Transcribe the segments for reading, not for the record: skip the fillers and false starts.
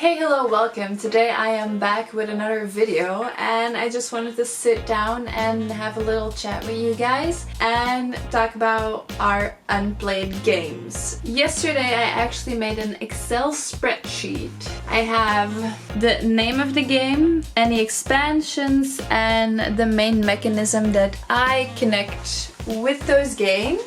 Hey, hello, welcome. Today I am back with another video and I just wanted to sit down and have a little chat with you guys and talk about our unplayed games. Yesterday I actually made an Excel spreadsheet. I have the name of the game, any expansions, and the main mechanism that I connect with those games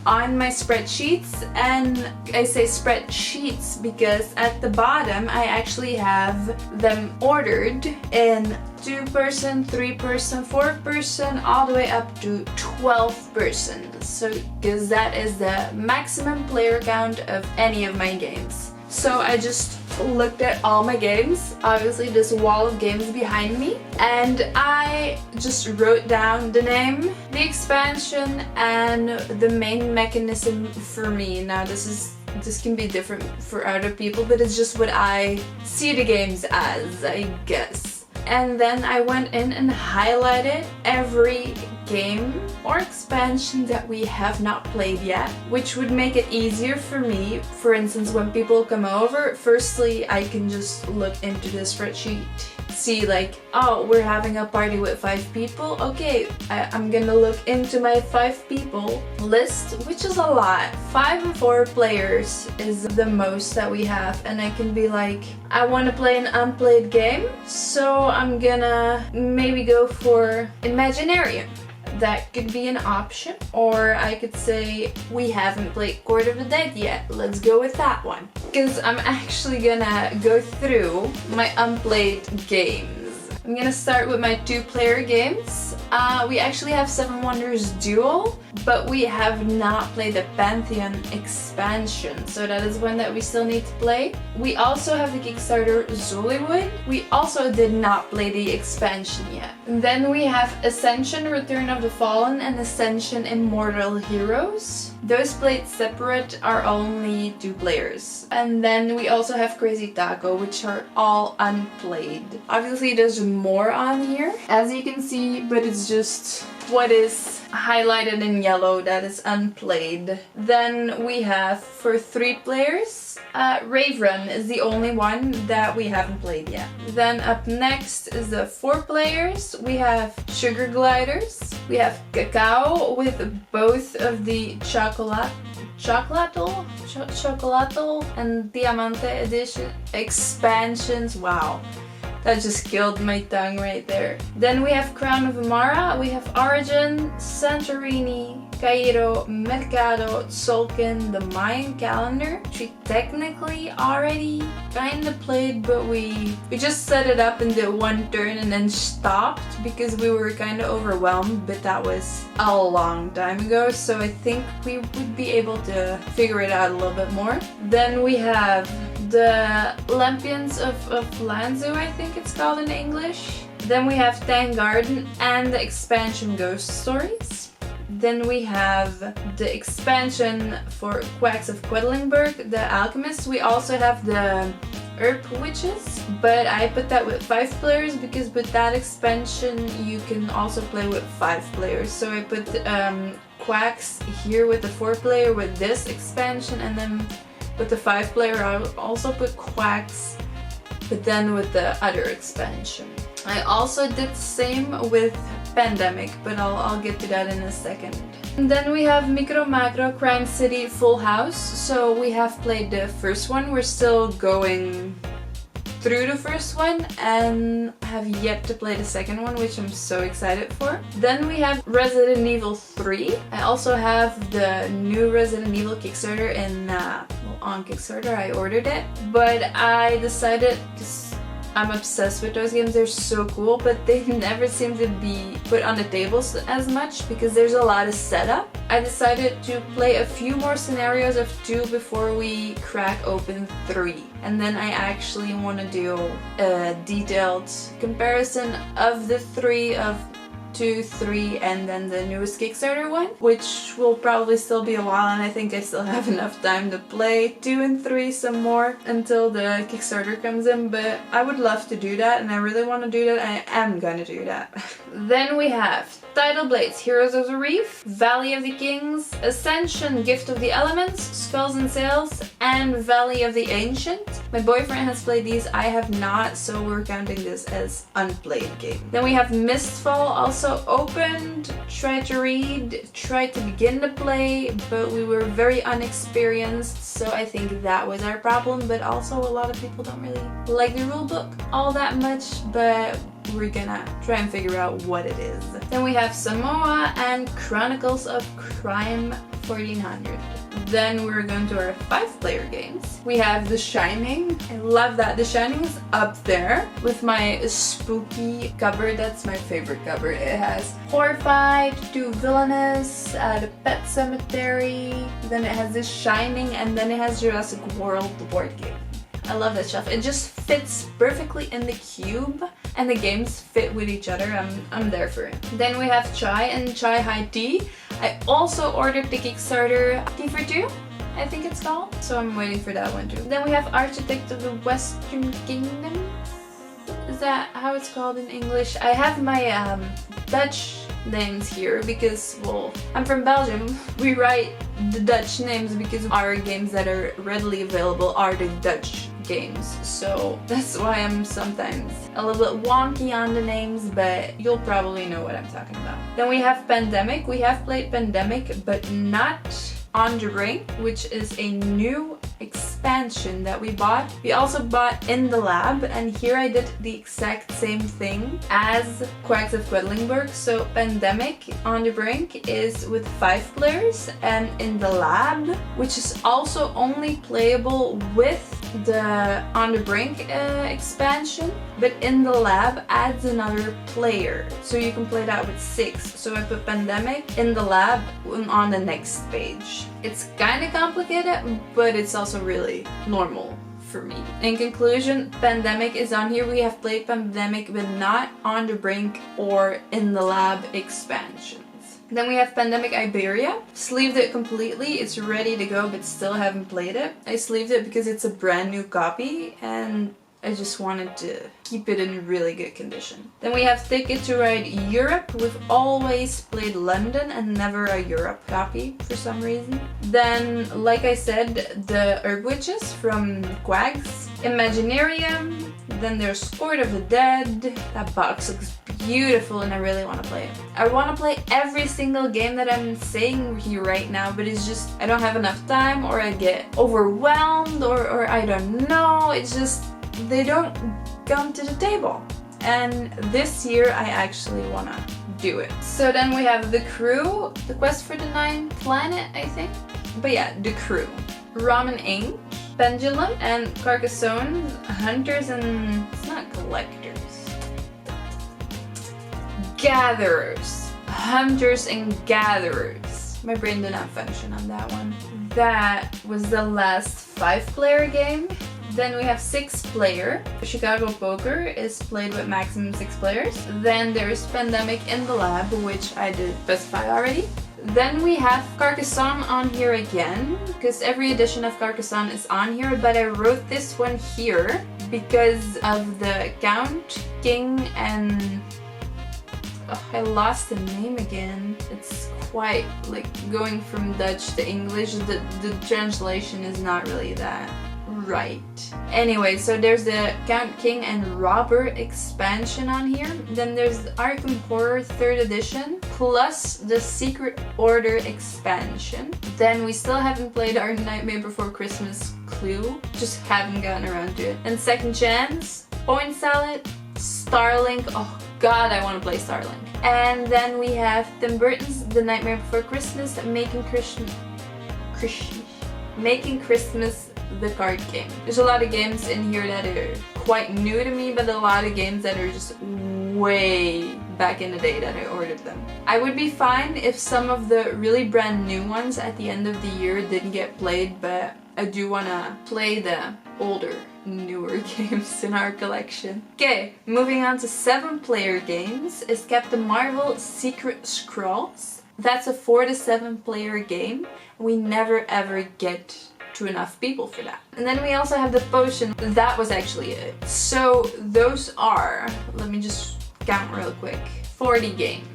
on my spreadsheets. And I say spreadsheets because at the bottom I actually have them ordered in 2-person, 3-person, 4-person, all the way up to 12-person. So because that is the maximum player count of any of my games. So I just looked at all my games, obviously this wall of games behind me, and I just wrote down the name, the expansion, and the main mechanism for me. Now this can be different for other people, but it's just what I see the games as, I guess. And then I went in and highlighted every game or expansion that we have not played yet, which would make it easier for me. For instance, when people come over, firstly I can just look into the spreadsheet, see like, oh, we're having a party with 5 people. Okay, I'm gonna look into my 5 people list, which is a lot. 5 and 4 players is the most that we have, and I can be like, I want to play an unplayed game, so I'm gonna maybe go for Imaginarium. That could be an option. Or I could say, we haven't played Court of the Dead yet, let's go with that one. Because I'm actually gonna go through my unplayed games. I'm gonna start with my 2-player games. We actually have Seven Wonders Duel, but we have not played the Pantheon expansion, so that is one that we still need to play. We also have the Kickstarter Zollywood. We also did not play the expansion yet. And then we have Ascension Return of the Fallen and Ascension Immortal Heroes. Those played separate are only 2 players. And then we also have Crazy Taco, which are all unplayed. Obviously there's more on here, as you can see, but it's just what is highlighted in yellow that is unplayed. Then we have, for 3 players, Rave Run is the only one that we haven't played yet. Then up next is the 4 players. We have Sugar Gliders. We have Cacao with both of the Chocolato and Diamante edition expansions. Wow. That just killed my tongue right there. Then we have Crown of Amara, we have Origin, Santorini, Cairo, Mercado, Tzolk'in, the Mayan calendar, which we technically already kinda played, but we just set it up and did 1 turn and then stopped because we were kinda overwhelmed, but that was a long time ago, so I think we would be able to figure it out a little bit more. Then we have the Lampions of Lanzu, I think it's called in English. Then we have Tang Garden and the expansion Ghost Stories. Then we have the expansion for Quacks of Quedlinburg, the Alchemists. We also have the Herb Witches, but I put that with 5 players because with that expansion you can also play with 5 players. So I put Quacks here with the 4-player with this expansion, and then with the 5-player I also put Quacks, but then with the other expansion. I also did the same with Pandemic, but I'll get to that in a second. And then we have Micro Macro Crime City Full House. So we have played the first one, we're still going through the first one and have yet to play the second one, which I'm so excited for. Then we have Resident Evil 3. I also have the new Resident Evil Kickstarter on Kickstarter. I ordered it, but I decided, because I'm obsessed with those games, they're so cool, but they never seem to be put on the tables as much because there's a lot of setup. I decided to play a few more scenarios of 2 before we crack open 3. And then I actually want to do a detailed comparison of the 3 of 2, 3, and then the newest Kickstarter one, which will probably still be a while, and I think I still have enough time to play 2 and 3 some more until the Kickstarter comes in, but I would love to do that, and I really want to do that. I am gonna do that. Then we have Tidal Blades, Heroes of the Reef, Valley of the Kings, Ascension, Gift of the Elements, Spells and Sails, and Valley of the Ancient. My boyfriend has played these, I have not, so we're counting this as unplayed game. Then we have Mistfall, also opened, tried to read, tried to begin to play, but we were very unexperienced, so I think that was our problem, but also a lot of people don't really like the rulebook all that much, but we're gonna try and figure out what it is. Then we have Samoa and Chronicles of Crime 1400. Then we're going to our 5-player games. We have The Shining. I love that. The Shining is up there with my spooky cover. That's my favorite cover. It has Horrified, Too Villainous, The Pet Cemetery, then it has The Shining, and then it has Jurassic World, the board game. I love that stuff. It just fits perfectly in the cube, and the games fit with each other. I'm there for it. Then we have Chai and Chai High Tea. I also ordered the Kickstarter Tea for Two, I think it's called, so I'm waiting for that one too. Then we have Architect of the Western Kingdom. Is that how it's called in English? I have my Dutch names here because, well, I'm from Belgium. We write the Dutch names because our games that are readily available are the Dutch games, so that's why I'm sometimes a little bit wonky on the names, but you'll probably know what I'm talking about. Then we have Pandemic. We have played Pandemic, but not On the Brink, which is a new expansion that we bought. We also bought In the Lab, and here I did the exact same thing as Quacks of Quedlinburg. So Pandemic On the Brink is with 5 players, and In the Lab, which is also only playable with the On the Brink expansion, but In the Lab adds another player, so you can play that with 6. So I put Pandemic, In the Lab on the next page. It's kind of complicated, but it's also really normal for me. In conclusion, Pandemic is on here. We have played Pandemic, but not On the Brink or In the Lab expansions. Then we have Pandemic Iberia. Sleeved it completely. It's ready to go, but still haven't played it. I sleeved it because it's a brand new copy, and I just wanted to keep it in really good condition. Then we have Ticket to Ride Europe. We've always played London and never a Europe copy for some reason. Then, like I said, the Herb Witches from Quags. Imaginarium. Then there's Court of the Dead. That box looks beautiful and I really want to play it. I want to play every single game that I'm saying here right now, but it's just I don't have enough time, or I get overwhelmed, or I don't know. It's just they don't come to the table. And this year I actually want to do it. So then we have The Crew, The Quest for the Ninth Planet, I think. But yeah, The Crew. Ramen Inc., Pendulum, and Carcassonne, Hunters and... it's not collectors. Gatherers. Hunters and Gatherers. My brain did not function on that one. That was the last 5-player game. Then we have 6-player. Chicago Poker is played with maximum 6 players. Then there's Pandemic In the Lab, which I did specify already. Then we have Carcassonne on here again, because every edition of Carcassonne is on here, but I wrote this one here because of the Count, King, and... oh, I lost the name again. It's quite like going from Dutch to English. The translation is not really that right. Anyway, so there's the Count, King, and Robber expansion on here. Then there's the Arkham Horror 3rd edition, plus the Secret Order expansion. Then we still haven't played our Nightmare Before Christmas Clue, just haven't gotten around to it. And Second Chance, Point Salad, Starlink. Oh god, I want to play Starlink. And then we have Tim Burton's The Nightmare Before Christmas, Making Christmas the card game. There's a lot of games in here that are quite new to me, but a lot of games that are just way back in the day that I ordered them. I would be fine if some of the really brand new ones at the end of the year didn't get played, but I do want to play the older newer games in our collection. Okay, moving on to 7-player games. Escape the Marvel Secret Scrolls. That's a 4 to 7 player game. We never ever get to enough people for that. And then we also have the potion. That was actually it. So those are, let me just count real quick, 40 games.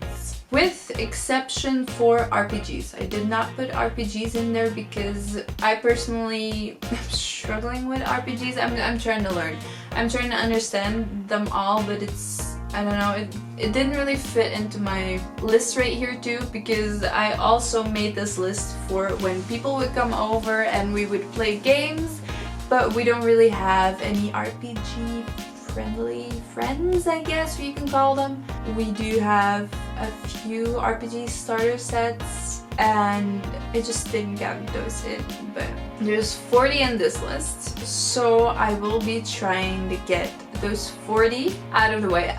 With exception for RPGs. I did not put RPGs in there because I personally am struggling with RPGs. I'm trying to learn. I'm trying to understand them all, but it's, I don't know, it didn't really fit into my list right here too, because I also made this list for when people would come over and we would play games, but we don't really have any RPG friendly friends, I guess you can call them. We do have a few RPG starter sets and I just didn't count those in, but there's 40 in this list, so I will be trying to get those 40 out of the way.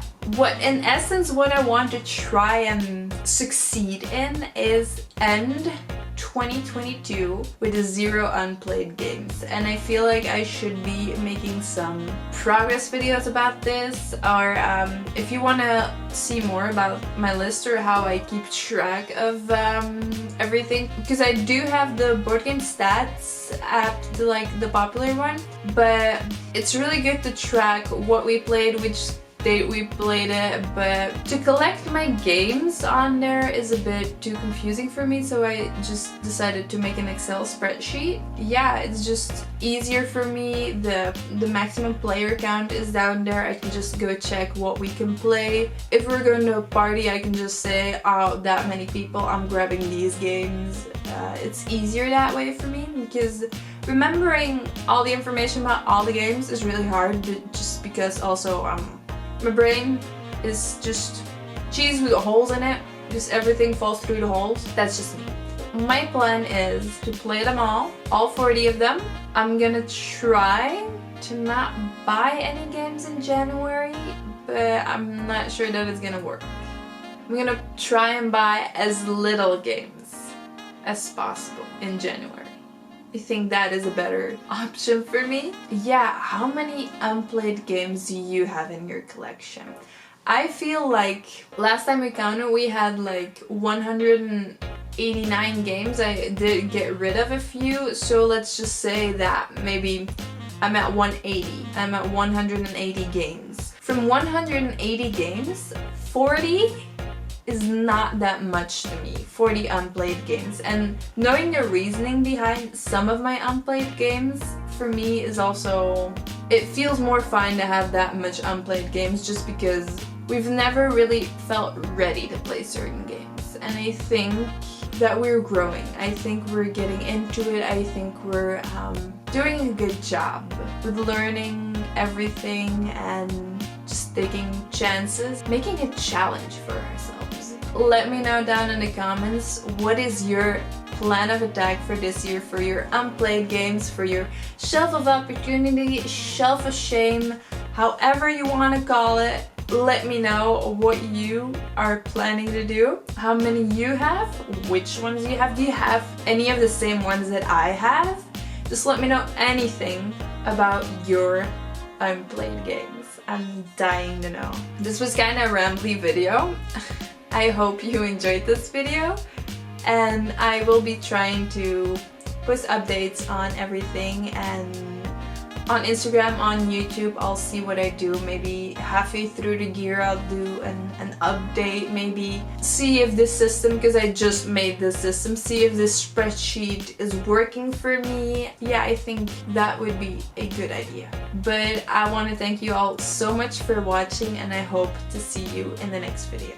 In essence, what I want to try and succeed in is end 2022 with 0 unplayed games, and I feel like I should be making some progress videos about this, or if you want to see more about my list or how I keep track of everything, because I do have the board game stats app, the popular one, but it's really good to track what we played, which date we played it, but to collect my games on there is a bit too confusing for me, so I just decided to make an Excel spreadsheet. Yeah, it's just easier for me. The maximum player count is down there. I can just go check what we can play. If we're going to a party, I can just say, oh, that many people, I'm grabbing these games. It's easier that way for me, because remembering all the information about all the games is really hard, just because also my brain is just cheese with holes in it. Just everything falls through the holes. That's just me. My plan is to play them all 40 of them. I'm gonna try to not buy any games in January, but I'm not sure that it's gonna work. I'm gonna try and buy as little games as possible in January. I think that is a better option for me. Yeah, how many unplayed games do you have in your collection? I feel like last time we counted we had like 189 games. I did get rid of a few, so let's just say that maybe I'm at 180. I'm at 180 games. From 180 games, 40 is not that much to me, 40 unplayed games. And knowing the reasoning behind some of my unplayed games for me is also, it feels more fine to have that much unplayed games, just because we've never really felt ready to play certain games. And I think that we're growing. I think we're getting into it. I think we're doing a good job with learning everything and just taking chances, making a challenge for ourselves. Let me know down in the comments, what is your plan of attack for this year, for your unplayed games, for your shelf of opportunity, shelf of shame, however you want to call it. Let me know what you are planning to do, how many you have, which ones you have. Do you have any of the same ones that I have? Just let me know anything about your unplayed games. I'm dying to know. This was kind of a rambly video. I hope you enjoyed this video, and I will be trying to post updates on everything, and on Instagram, on YouTube, I'll see what I do. Maybe halfway through the year I'll do an update, maybe see if this system, because I just made this system, see if this spreadsheet is working for me. Yeah, I think that would be a good idea. But I want to thank you all so much for watching, and I hope to see you in the next video.